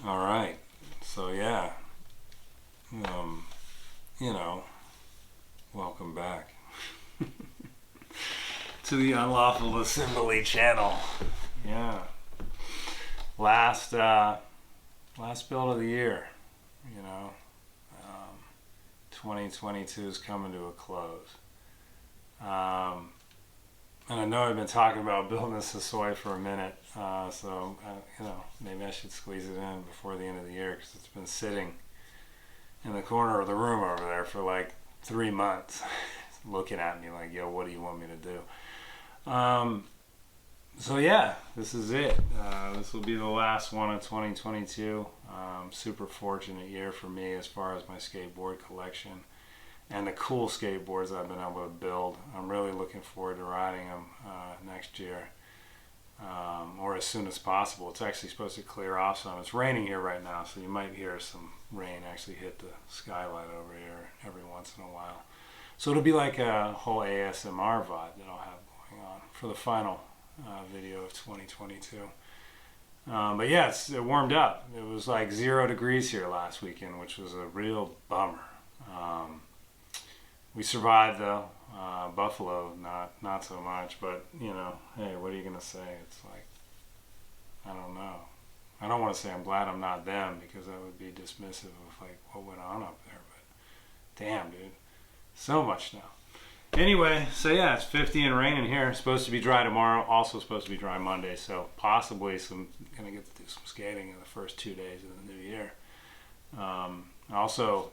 All right. So yeah, um, you know, welcome back to the Unlawful Assembly channel. Yeah, last last build of the year. You know, 2022 is coming to a close. And I know I've been talking about building this Hosoi for a minute, maybe I should squeeze it in before the end of the year because it's been sitting in the corner of the room over there for like 3 months, looking at me like, "Yo, what do you want me to do?" So yeah, this is it. This will be the last one of 2022. Super fortunate year for me as far as my skateboard collection and the cool skateboards I've been able to build. I'm really looking forward to riding them next year, or as soon as possible. It's actually supposed to clear off some. It's raining here right now, so you might hear some rain actually hit the skylight over here every once in a while. So it'll be like a whole ASMR vibe that I'll have going on for the final video of 2022. But yeah, it warmed up. It was like 0 degrees here last weekend, which was a real bummer. We survived though. Buffalo, not so much. But you know, hey, what are you gonna say? It's like, I don't know. I don't want to say I'm glad I'm not them because that would be dismissive of like what went on up there. But damn, dude, so much snow. Anyway, so yeah, it's 50 and raining here. It's supposed to be dry tomorrow. Also supposed to be dry Monday. So possibly gonna get to do some skating in the first 2 days of the new year. Also,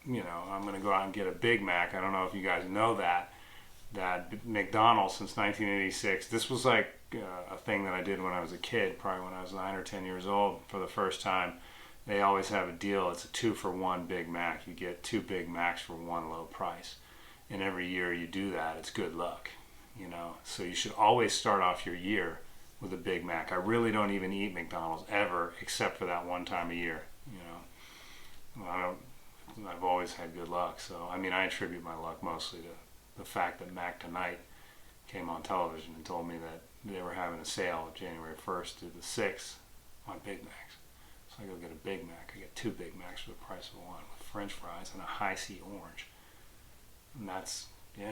you know, I'm going to go out and get a Big Mac. I don't know if you guys know that McDonald's since 1986, this was like a thing that I did when I was a kid, probably when I was 9 or 10 years old for the first time. They always have a deal. It's a 2-for-1 Big Mac. You get 2 Big Macs for one low price. And every year you do that, it's good luck, you know. So you should always start off your year with a Big Mac. I really don't even eat McDonald's ever except for that one time a year, you know. I've always had good luck. So, I mean, I attribute my luck mostly to the fact that Mac Tonight came on television and told me that they were having a sale January 1st through the 6th on Big Macs. So I go get a Big Mac. I get 2 Big Macs for the price of one with French fries and a high C orange. And that's how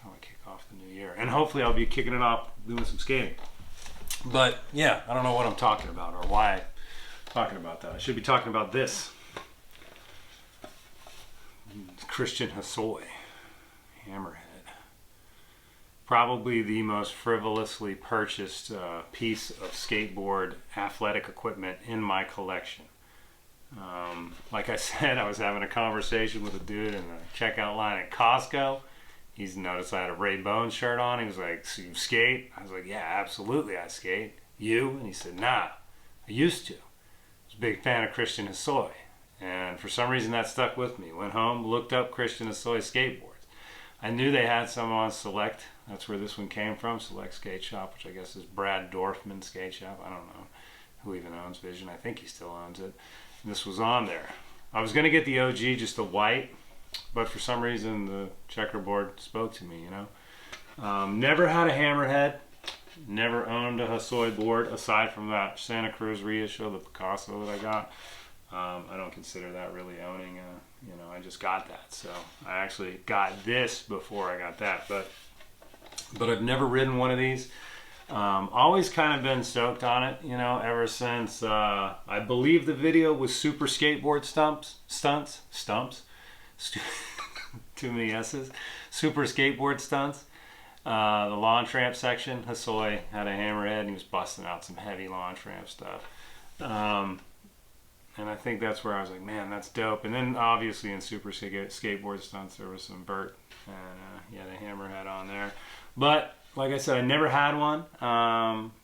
I kick off the new year. And hopefully I'll be kicking it off doing some skating. But yeah, I don't know what I'm talking about or why I'm talking about that. I should be talking about this. Christian Hosoi Hammerhead. Probably the most frivolously purchased piece of skateboard athletic equipment in my collection. Like I said, I was having a conversation with a dude in the checkout line at Costco. He's noticed I had a Ray Bones shirt on. He was like, "So you skate?" I was like, "Yeah, absolutely I skate. You?" And he said, "Nah, I used to. I was a big fan of Christian Hosoi." And for some reason that stuck with me. Went home, looked up Christian Hosoi skateboards. I knew they had some on Select. That's where this one came from, Select Skate Shop, which I guess is Brad Dorfman Skate Shop. I don't know who even owns Vision. I think he still owns it. And this was on there. I was going to get the OG, just the white, but for some reason the checkerboard spoke to me, you know. Never had a Hammerhead. Never owned a Hosoi board aside from that Santa Cruz reissue, the Picasso that I got. I don't consider that really owning, you know, I just got that. So I actually got this before I got that, but I've never ridden one of these. Always kind of been stoked on it, you know, ever since, I believe the video was Super Skateboard Stunts, too many S's, Super Skateboard Stunts. The launch ramp section, Hosoi had a Hammerhead and he was busting out some heavy launch ramp stuff. And I think that's where I was like, man, that's dope. And then obviously in Super Skateboard Stunts, there was some Bert, and he had a Hammerhead on there. But like I said, I never had one,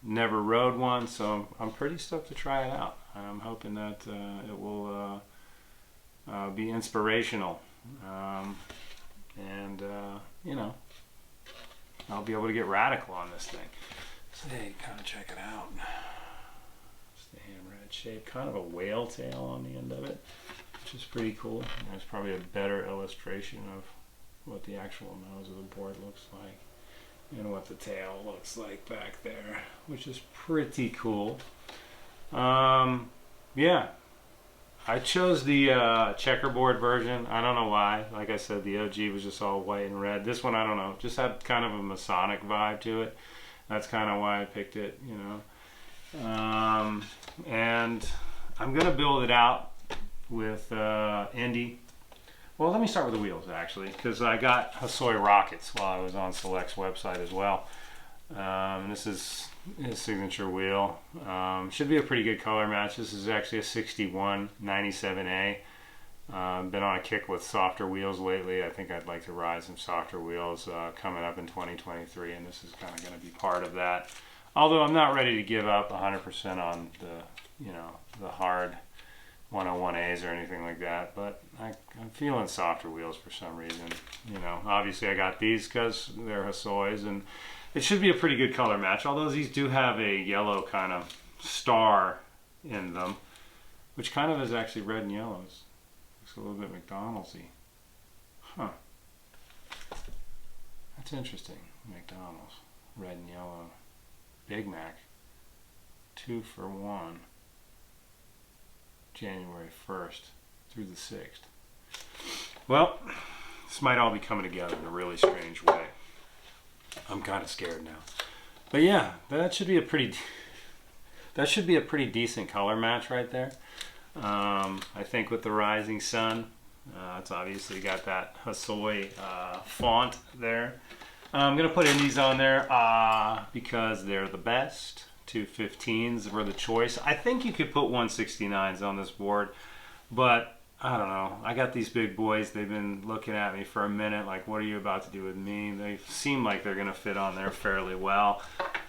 never rode one, so I'm pretty stoked to try it out. I'm hoping that it will be inspirational, and you know, I'll be able to get radical on this thing. So hey, kind of check it out. Shape, kind of a whale tail on the end of it, which is pretty cool. There's probably a better illustration of what the actual nose of the board looks like and what the tail looks like back there, which is pretty cool. Yeah, I chose the checkerboard version. I don't know why. Like I said, the OG was just all white and red. This one, I don't know, just had kind of a Masonic vibe to it. That's kind of why I picked it, you know. And I'm gonna build it out with Indy. Well, let me start with the wheels actually, because I got Hosoi rockets while I was on Select's website as well. This is his signature wheel. Should be a pretty good color match. This is actually a 61 97A. Been on a kick with softer wheels lately. I think I'd like to ride some softer wheels coming up in 2023, and this is kind of going to be part of that. Although I'm not ready to give up 100% on the, you know, the hard 101As or anything like that, but I'm feeling softer wheels for some reason. You know, obviously I got these because they're Hosois, and it should be a pretty good color match, although these do have a yellow kind of star in them, which kind of is actually red and yellows. Looks a little bit McDonald's-y. Huh. That's interesting. McDonald's. Red and yellow. Big Mac. 2 for 1. January 1st through the 6th. Well, this might all be coming together in a really strange way. I'm kind of scared now. But yeah, that should be a pretty decent color match right there. I think with the rising sun, it's obviously got that Hosoi font there. I'm gonna put Indies on there because they're the best. 215s were the choice. I think you could put 169s on this board, but I don't know. I got these big boys. They've been looking at me for a minute like, what are you about to do with me? They seem like they're gonna fit on there fairly well.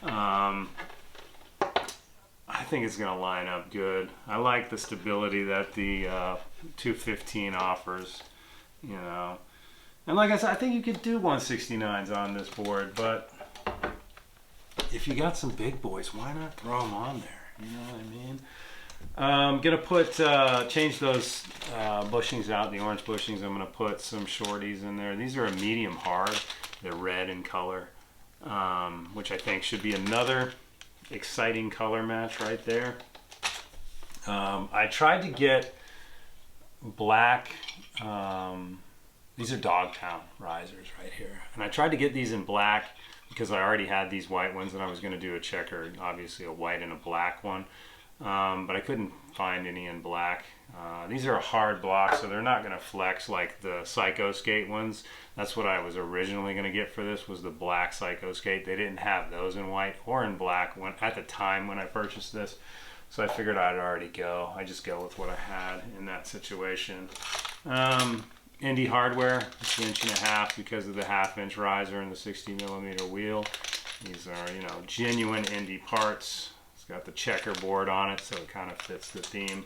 I think it's gonna line up good. I like the stability that the 215 offers, you know. And like I said, I think you could do 169s on this board, but if you got some big boys, why not throw them on there? You know what I mean? I'm gonna put change those bushings out, the orange bushings. I'm gonna put some shorties in there. These are a medium hard. They're red in color, which I think should be another exciting color match right there. I tried to get black. These are Dogtown risers right here, and I tried to get these in black because I already had these white ones, and I was going to do a checker, obviously a white and a black one, but I couldn't find any in black. These are a hard block, so they're not going to flex like the Psycho Skate ones. That's what I was originally going to get for this, was the black Psycho Skate. They didn't have those in white or in black at the time when I purchased this, so I figured I'd already go. I just go with what I had in that situation. Indy hardware, it's 1.5 inch because of the 1/2 inch riser and the 60mm wheel. These are, you know, genuine Indy parts. It's got the checkerboard on it, so it kind of fits the theme.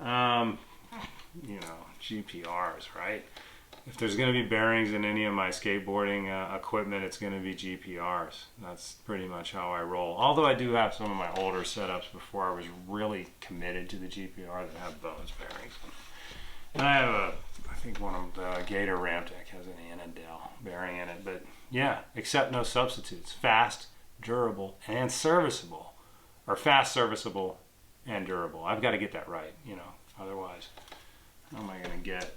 You know, GPRs, right? If there's going to be bearings in any of my skateboarding equipment, it's going to be GPRs. That's pretty much how I roll. Although I do have some of my older setups before I was really committed to the GPR that have those bearings. And I have I think one of the Gator Ramp Deck has an Annandale bearing in it, but yeah, accept no substitutes. Fast, durable, and serviceable. Or fast, serviceable, and durable. I've got to get that right, you know, otherwise how am I going to get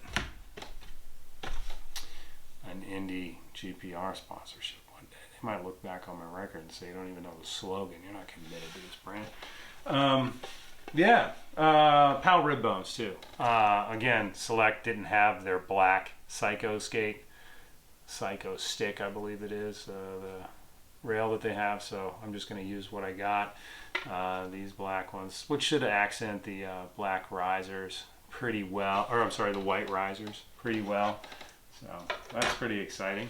an Indy GPR sponsorship one day? They might look back on my record and say, you don't even know the slogan, you're not committed to this brand. Yeah, PAL rib bones too. Again, Select didn't have their black Psycho Skate, Psycho Stick, I believe it is, the rail that they have. So I'm just going to use what I got. These black ones, which should accent the black risers pretty well, or I'm sorry, the white risers pretty well. So that's pretty exciting.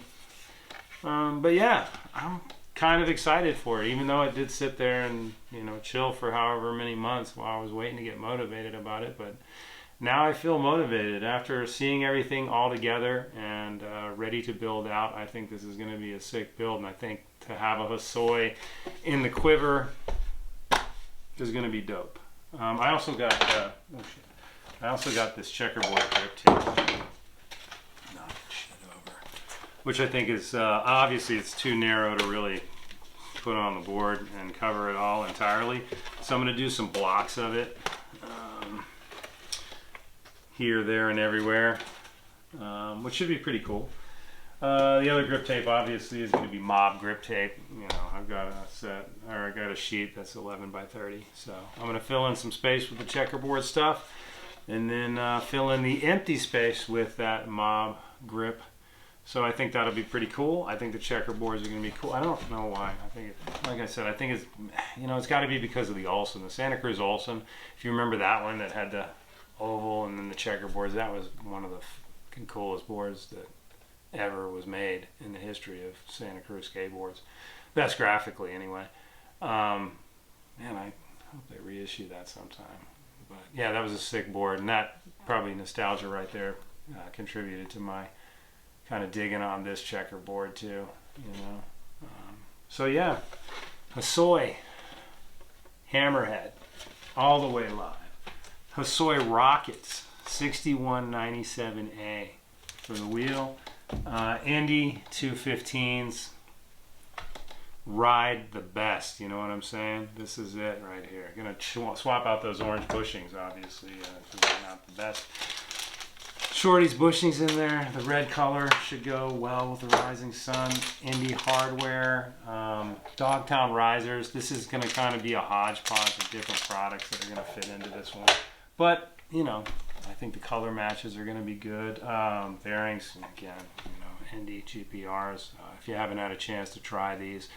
But yeah, I'm kind of excited for it, even though it did sit there and, you know, chill for however many months while I was waiting to get motivated about it. But now I feel motivated after seeing everything all together and ready to build out. I think this is going to be a sick build, and I think to have a Hosoi in the quiver is going to be dope. I also got this checkerboard grip too. Which I think is, obviously it's too narrow to really put on the board and cover it all entirely. So I'm going to do some blocks of it. here, there, and everywhere, which should be pretty cool. The other grip tape obviously is going to be mob grip tape. You know, I've got a set, or I got a sheet that's 11 by 30. So I'm going to fill in some space with the checkerboard stuff, and then fill in the empty space with that mob grip. So I think that'll be pretty cool. I think the checkerboards are going to be cool. I don't know why. I think, like I said, I think it's, you know, it's got to be because of the Olsen, the Santa Cruz Olsen. If you remember that one that had the oval and then the checkerboards, that was one of the fucking coolest boards that ever was made in the history of Santa Cruz skateboards. Best graphically, anyway. Man, I hope they reissue that sometime. But yeah, that was a sick board, and that probably nostalgia right there contributed to my kind of digging on this checkerboard too, you know. So yeah, Hosoi Hammerhead, all the way live. Hosoi Rockets 6197A for the wheel. Indy 215s. Ride the best, you know what I'm saying? This is it right here. Gonna swap out those orange bushings, obviously. Not the best. Shorty's bushings in there. The red color should go well with the Rising Sun. Indy hardware. Dogtown risers. This is going to kind of be a hodgepodge of different products that are going to fit into this one. But, you know, I think the color matches are going to be good. Bearings, again, you know, Indy GPRs. If you haven't had a chance to try these,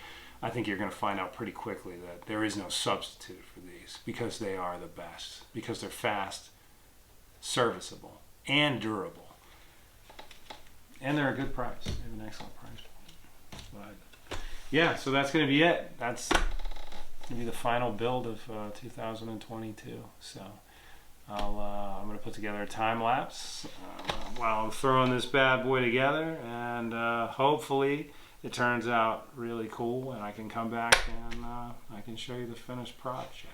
I think you're going to find out pretty quickly that there is no substitute for these, because they are the best. Because they're fast, serviceable, and durable, and they're a good price. They have an excellent price. But yeah, so that's going to be it. That's going to be the final build of 2022. So I'm going to put together a time lapse while I'm throwing this bad boy together, and hopefully it turns out really cool, and I can come back and I can show you the finished product.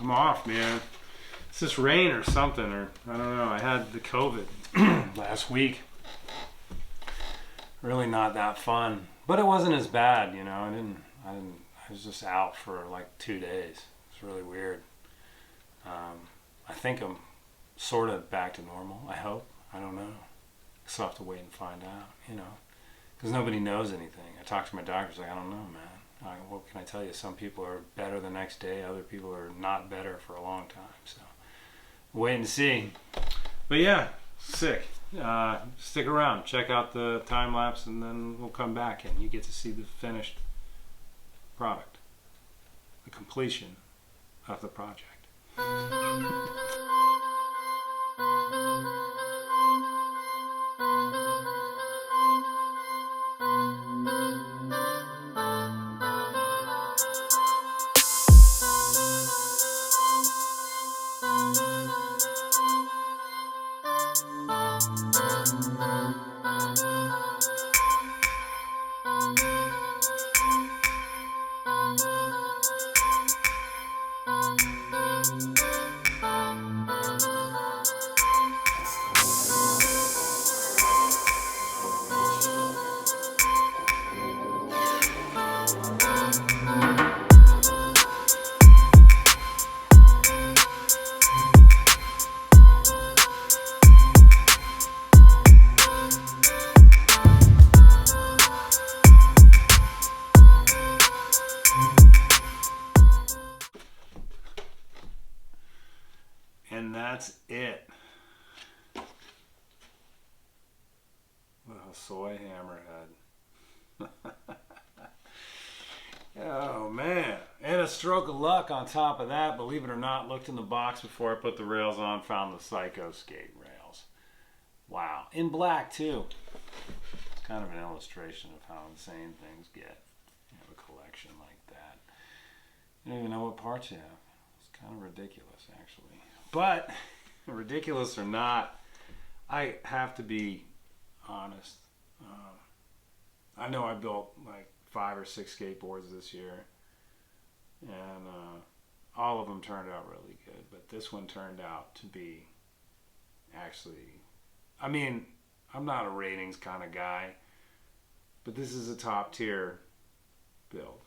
I'm off, man. It's this rain or something, or I don't know. I had the COVID last week. Really not that fun, but it wasn't as bad, you know. I was just out for like 2 days. It's really weird. I think I'm sort of back to normal. I hope. I don't know. Still have to wait and find out, you know, because nobody knows anything. I talked to my doctors, like, I don't know, man. What can I tell you? Some people are better the next day. Other people are not better for a long time. So wait and see. But yeah, sick. Stick around. Check out the time lapse, and then we'll come back and you get to see the finished product, the completion of the project. And that's it. The Hosoi Hammerhead. Oh man. And a stroke of luck on top of that, believe it or not. Looked in the box before I put the rails on, found the Psycho skate rails. Wow. In black too. It's kind of an illustration of how insane things get. You have a collection like that. You don't even know what parts you have. It's kind of ridiculous, actually. But, ridiculous or not, I have to be honest. I know I built like 5 or 6 skateboards this year, and all of them turned out really good, but this one turned out to be actually, I mean, I'm not a ratings kind of guy, but this is a top tier build.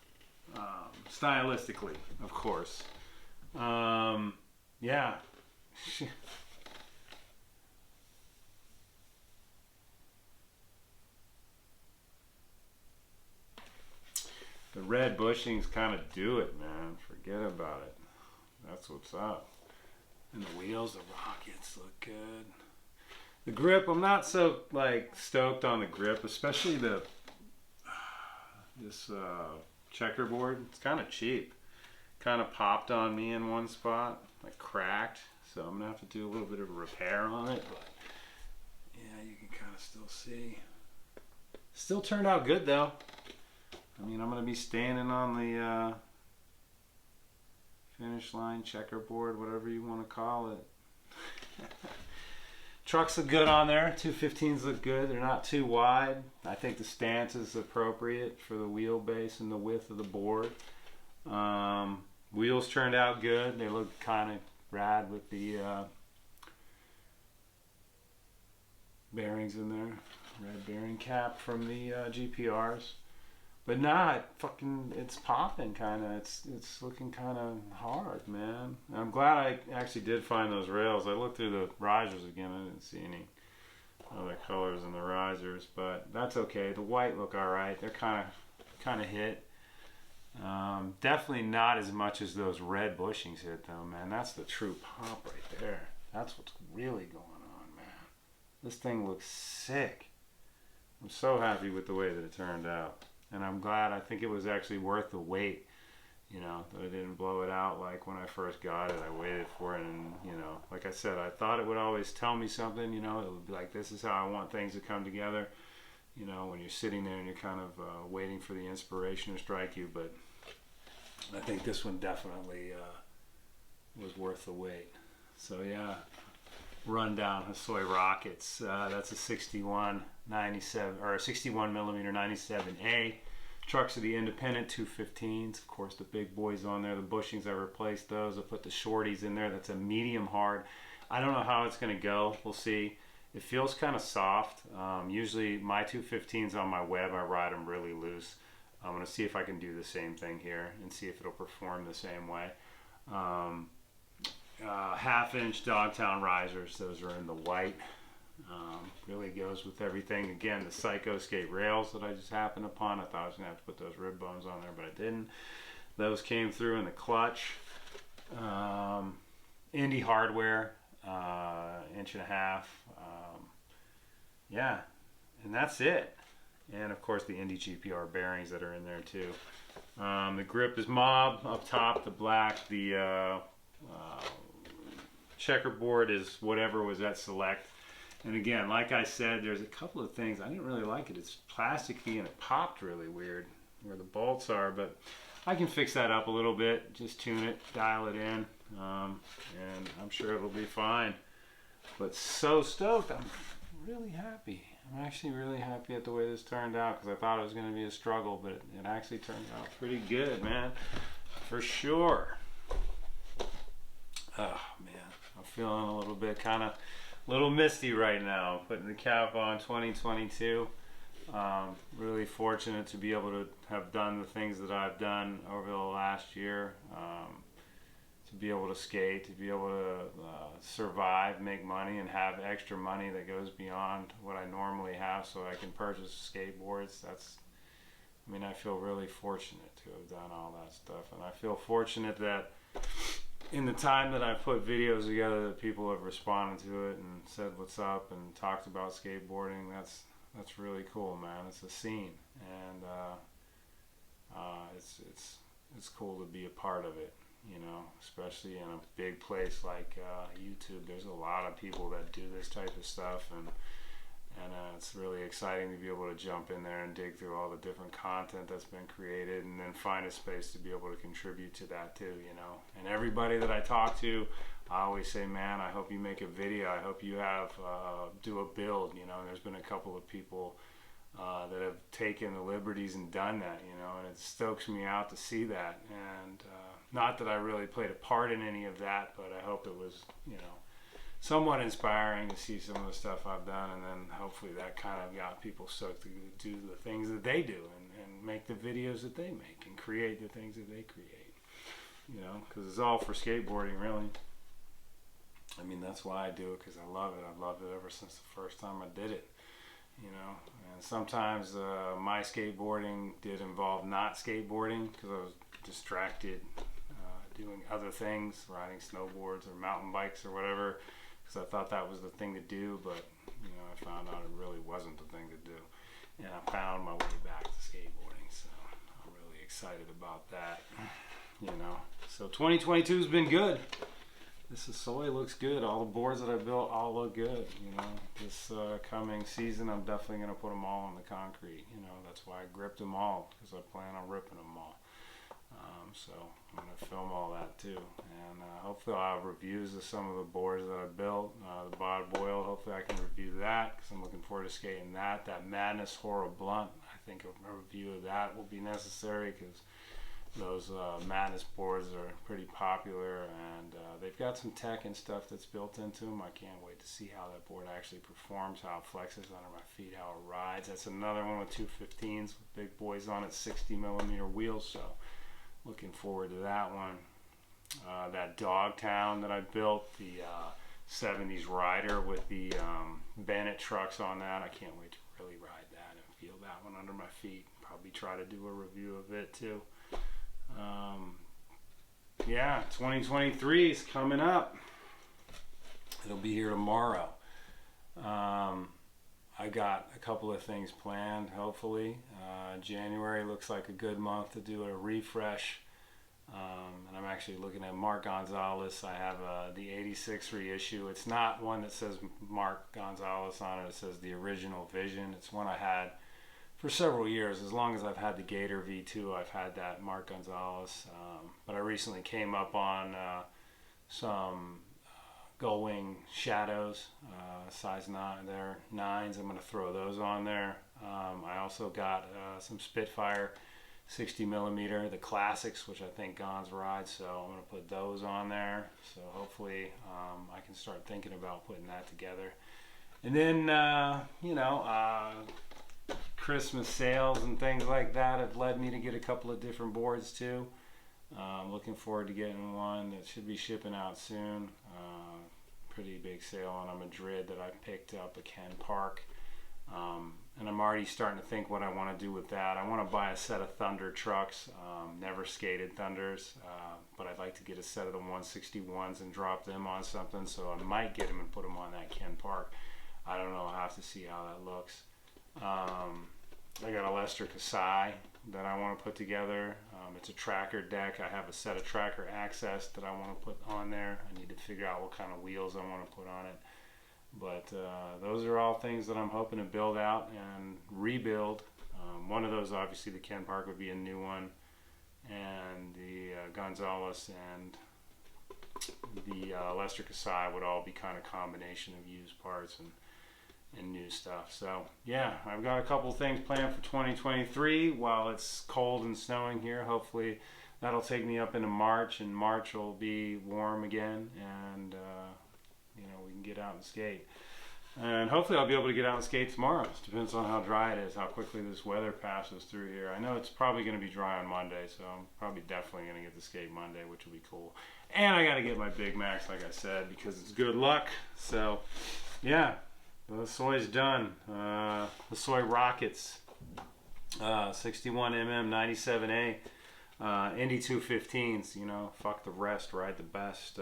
Stylistically, of course. Yeah. The red bushings kind of do it, man. Forget about it. That's what's up. And the wheels, the rockets look good. The grip, I'm not so like stoked on the grip, especially this checkerboard. It's kind of cheap. Kind of popped on me in one spot, like cracked. So I'm gonna have to do a little bit of a repair on it. But yeah, you can kind of still see. Still turned out good though. I mean, I'm gonna be standing on the finish line, checkerboard, whatever you want to call it. Trucks look good on there. 215s look good. They're not too wide. I think the stance is appropriate for the wheelbase and the width of the board. Wheels turned out good. They look kind of rad with the bearings in there. Red bearing cap from the GPRs. But nah, it's popping kind of. It's looking kind of hard, man. And I'm glad I actually did find those rails. I looked through the risers again. I didn't see any other colors in the risers, but that's okay. The white look all right. They're kind of hit. Definitely not as much as those red bushings hit though, man. That's the true pop right there. That's what's really going on, man. This thing looks sick. I'm so happy with the way that it turned out. And I'm glad. I think it was actually worth the wait, you know, that I didn't blow it out like when I first got it. I waited for it, and, you know, like I said, I thought it would always tell me something, you know. It would be like, this is how I want things to come together, you know, when you're sitting there and you're kind of waiting for the inspiration to strike you. But I think this one definitely was worth the wait. So, yeah. Rundown Hosoi rockets. That's a 61/97 or a 61 millimeter 97A. Trucks are the independent 215s. Of course, the big boys on there. The bushings, I replaced those. I put the shorties in there. That's a medium hard. I don't know how it's going to go. We'll see. It feels kind of soft. Usually my 215s on my web, I ride them really loose. I'm going to see if I can do the same thing here and see if it'll perform the same way. Half-inch Dogtown risers. Those are in the white. Really goes with everything. Again, the Psycho Skate rails that I just happened upon. I thought I was going to have to put those rib bones on there, but I didn't. Those came through in the clutch. Indie hardware, 1.5 inches. Yeah, and that's it. And of course the Indie GPR bearings that are in there too. The grip is mob up top, the black, the checkerboard is whatever was at select. And again, like I said, there's a couple of things I didn't really like it. It's plasticky and it popped really weird where the bolts are, but I can fix that up a little bit. Just tune it, dial it in, and I'm sure it'll be fine. But so stoked. I'm really happy. I'm actually really happy at the way this turned out, because I thought it was going to be a struggle, but it actually turned out pretty good, man. For sure. Oh man, I'm feeling a little bit little misty right now, putting the cap on 2022. Really fortunate to be able to have done the things that I've done over the last year, to be able to skate, to be able to survive, make money, and have extra money that goes beyond what I normally have so I can purchase skateboards. I feel really fortunate to have done all that stuff, and I feel fortunate that in the time that I put videos together that people have responded to it and said what's up and talked about skateboarding. That's really cool, man. It's a scene, and it's cool to be a part of it, you know, especially in a big place like YouTube. There's a lot of people that do this type of stuff, and it's really exciting to be able to jump in there and dig through all the different content that's been created, and then find a space to be able to contribute to that too, you know. And everybody that I talk to, I always say, man, I hope you make a video. I hope you do a build, you know. And there's been a couple of people that have taken the liberties and done that, you know, and it stokes me out to see that. And not that I really played a part in any of that, but I hope it was, you know, somewhat inspiring to see some of the stuff I've done, and then hopefully that kind of got people stoked to do the things that they do, and make the videos that they make, and create the things that they create. you know, because it's all for skateboarding, really. I mean, that's why I do it, because I love it. I've loved it ever since the first time I did it, you know. And sometimes my skateboarding did involve not skateboarding, because I was distracted doing other things, riding snowboards or mountain bikes or whatever, because I thought that was the thing to do, but, you know, I found out it really wasn't the thing to do. And I found my way back to skateboarding, so I'm really excited about that, you know. So 2022 has been good. This Hosoi looks good. All the boards that I built all look good, you know. This coming season, I'm definitely going to put them all on the concrete, you know. That's why I gripped them all, because I plan on ripping them all. So I'm going to film all that too, and hopefully I'll have reviews of some of the boards that I built. The Bod Boil, hopefully I can review that, because I'm looking forward to skating that. That Madness Horror Blunt, I think a review of that will be necessary, because those Madness boards are pretty popular, and they've got some tech and stuff that's built into them. I can't wait to see how that board actually performs, how it flexes under my feet, how it rides. That's another one with 215s with big boys on it, 60mm wheels, so looking forward to that one. That Dogtown that I built, the 70s rider with the Bennett trucks on that, I can't wait to really ride that and feel that one under my feet. Probably try to do a review of it too. Yeah, 2023 is coming up. It'll be here tomorrow. I got a couple of things planned, hopefully. January looks like a good month to do a refresh. And I'm actually looking at Mark Gonzalez. I have the 86 reissue. It's not one that says Mark Gonzalez on it. It says the original Vision. It's one I had for several years. As long as I've had the Gator V2, I've had that Mark Gonzalez. But I recently came up on some Gullwing Shadows, size 9. They're 9s. I'm going to throw those on there. I also got some Spitfire 60mm, the classics, which I think Gonz rides, so I'm going to put those on there. So hopefully I can start thinking about putting that together. And then, you know, Christmas sales and things like that have led me to get a couple of different boards too. I'm looking forward to getting one that should be shipping out soon. Pretty big sale on a Madrid that I picked up at Ken Park. And I'm already starting to think what I want to do with that. I want to buy a set of Thunder trucks, never skated Thunders, but I'd like to get a set of the 161s and drop them on something, so I might get them and put them on that Ken Park. I don't know, I'll have to see how that looks. I got a Lester Kasai that I want to put together. It's a tracker deck. I have a set of tracker access that I want to put on there. I need to figure out what kind of wheels I want to put on it. But those are all things that I'm hoping to build out and rebuild. One of those, obviously, the Ken Park would be a new one, and the Gonzalez and the Lester Kasai would all be kind of combination of used parts and new stuff. So yeah, I've got a couple things planned for 2023 while it's cold and snowing here. Hopefully that'll take me up into March, and March will be warm again, and you know, we can get out and skate. And hopefully I'll be able to get out and skate tomorrow. It depends on how dry it is, how quickly this weather passes through here. I know it's probably going to be dry on Monday, so I'm probably definitely going to get to skate Monday, which will be cool. And I got to get my Big Macs, like I said, because it's good luck. So yeah, the Hosoi's done. Hosoi Rockets, 61mm 97A, Indy 215s, you know, fuck the rest, ride the best.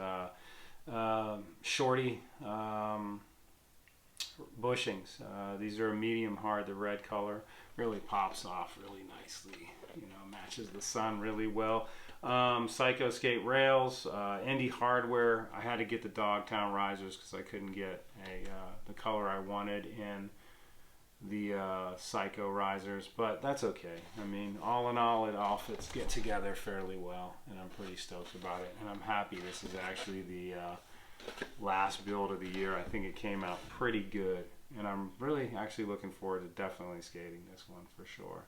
Shorty bushings. These are a medium hard. The red color really pops off really nicely, you know, matches the sun really well. Psycho Skate rails, Indy hardware. I had to get the Dogtown risers because I couldn't get the color I wanted in the Psycho risers, but that's okay. I mean, all in all, it all fits get together fairly well, and I'm pretty stoked about it. And I'm happy this is actually the last build of the year. I think it came out pretty good, and I'm really actually looking forward to definitely skating this one for sure.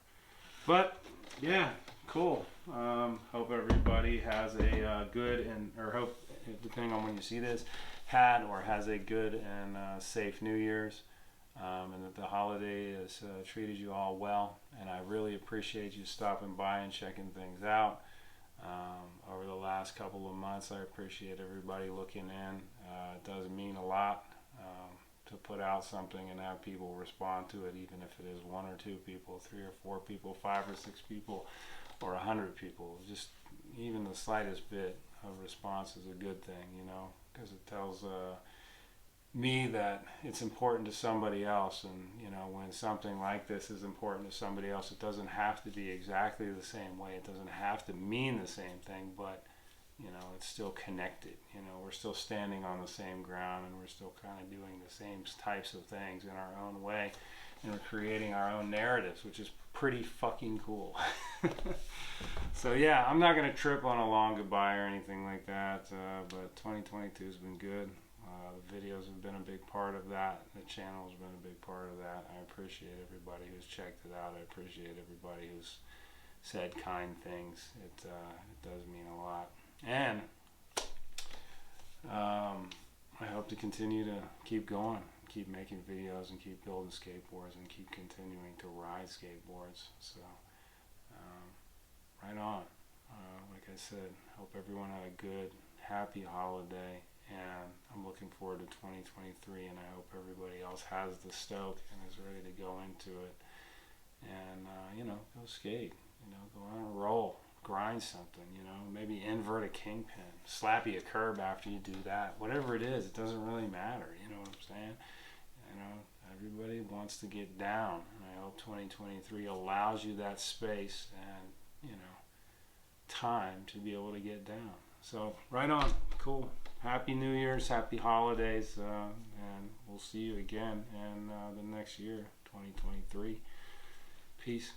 But yeah, cool. Hope everybody has a good or hope, depending on when you see this, had or has a good and safe New Year's, and that the holiday has treated you all well. And I really appreciate you stopping by and checking things out. over the last couple of months. I appreciate everybody looking in. It does mean a lot to put out something and have people respond to it, even if it is 1 or 2 people, 3 or 4 people, 5 or 6 people, or 100 people. Just even the slightest bit of response is a good thing, you know, because it tells me that it's important to somebody else. And you know, when something like this is important to somebody else, it doesn't have to be exactly the same way, it doesn't have to mean the same thing, but you know, it's still connected. You know, we're still standing on the same ground, and we're still kind of doing the same types of things in our own way, and we're creating our own narratives, which is pretty fucking cool. So yeah, I'm not gonna trip on a long goodbye or anything like that, but 2022 has been good. The videos have been a big part of that. The channel has been a big part of that. I appreciate everybody who's checked it out. I appreciate everybody who's said kind things. It does mean a lot. And I hope to continue to keep going, keep making videos, and keep building skateboards, and keep continuing to ride skateboards. So right on. Like I said, hope everyone had a good, happy holiday, and I'm looking forward to 2023, and I hope everybody else has the stoke and is ready to go into it, and you know, go skate, you know, go on a roll, grind something, you know, maybe invert a kingpin, slappy a curb after you do that, whatever it is, it doesn't really matter, you know what I'm saying? You know, everybody wants to get down, and I hope 2023 allows you that space and, you know, time to be able to get down. So right on. Cool. Happy New Year's, happy holidays, and we'll see you again in the next year, 2023. Peace.